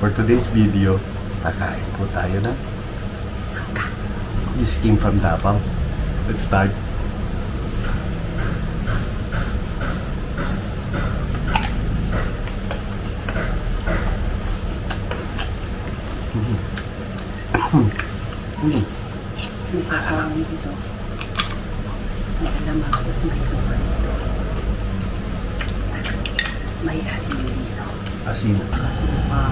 For today's video, kakain po tayo na mangga. This came from Davao. Let's start. May kakawin dito. May alamang, tapos may sukan dito. Tapos may asin dito. Asin. Asin pa.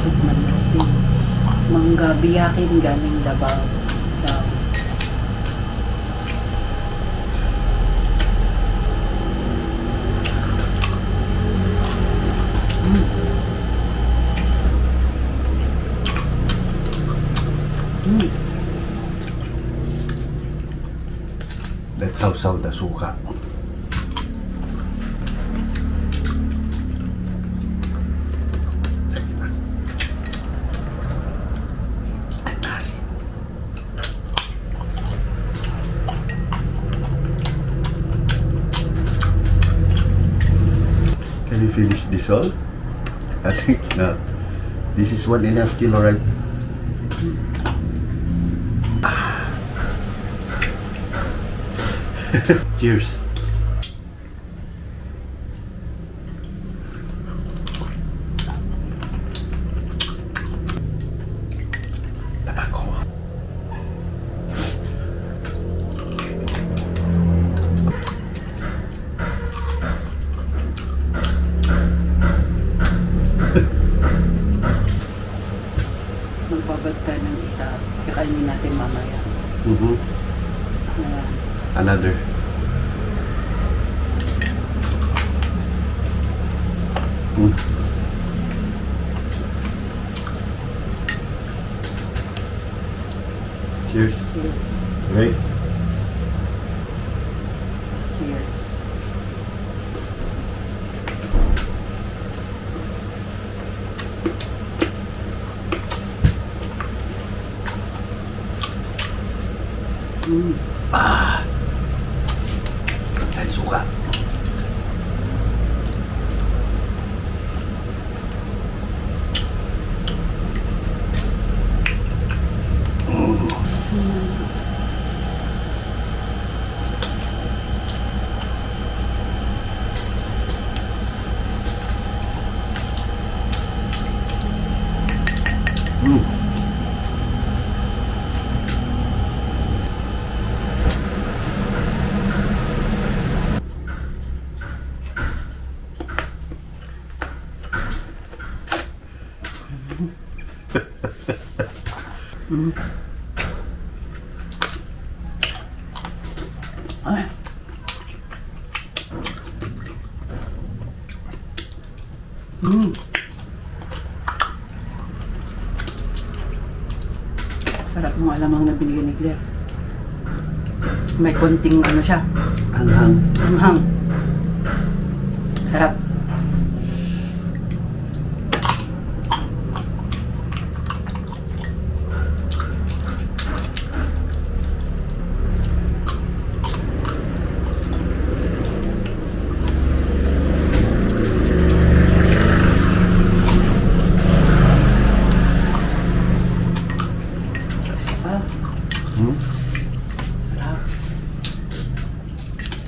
Soup na natin. Mangga biyakin galing Davao. Let's sausaw the suka. At asin. Can you finish this all? I think not. This is 1.5 kilo, right? Cheers. Tabako. Magpabad ka ng isa. Kakainin natin mamaya. Another. Cheers. Cheers. Right? Cheers. Dan suka. Ay. Sarap ng alamang na binigyan ni Claire. May konting ano siya. Anghang. Anghang. Sarap. Sarap.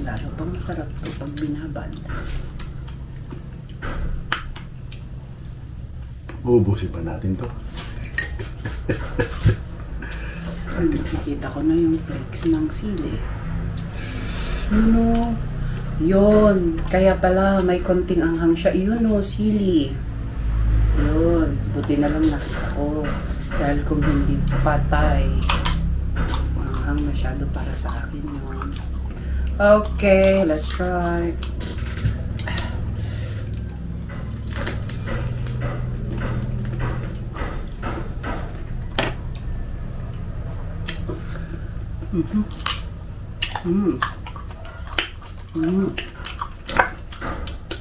Lalo pang masarap ito pag binabad. Uubusin pa natin to. Nakikita ko na yung flakes ng sili. Yun o. Yun. Kaya pala may konting anghang siya. Yun o, sili. Yun. Buti na lang nakita ko. Dahil kung hindi patay, anghang masyado para sa akin yun. Okay, let's try.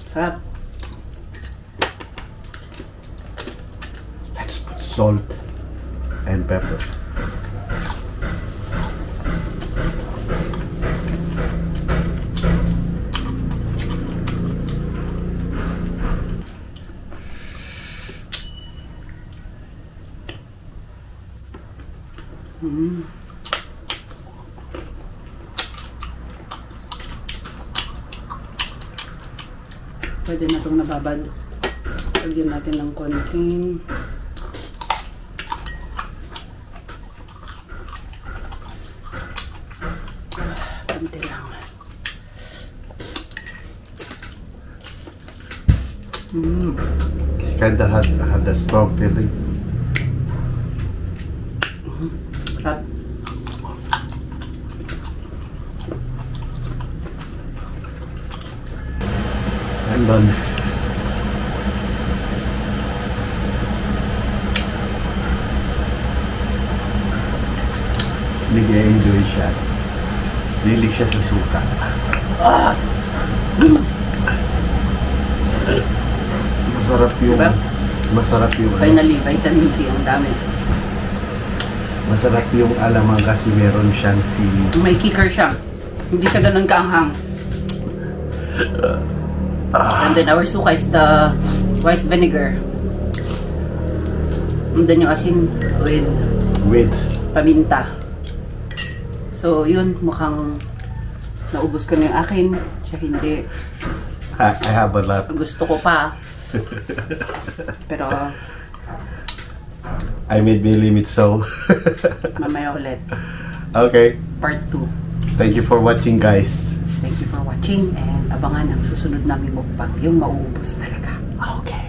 Sarap. Let's put salt and pepper. Pwede na itong nababad. Lagyan natin ng konting konti lang. Kinda had a strong feeling. Sarap. And then nag-enjoy siya. Lilig siya sa suka. Masarap yung Diba? masarap yung Finally, vitamin C ang dami. masarap yung alamang kasi meron siyang sili. May kicker siya. Hindi siya ganun kaanghang. And then our suka is the white vinegar. And then yung asin With paminta. So yun, mukhang naubos ko na yung akin. Siya hindi. I have a lot. Gusto ko pa. Pero I made my limit, so mamaya ulit. okay. Part 2. Thank you for watching, guys. Thank you for watching and abangan ang susunod naming mukbang. Yung mauubos talaga. Okay.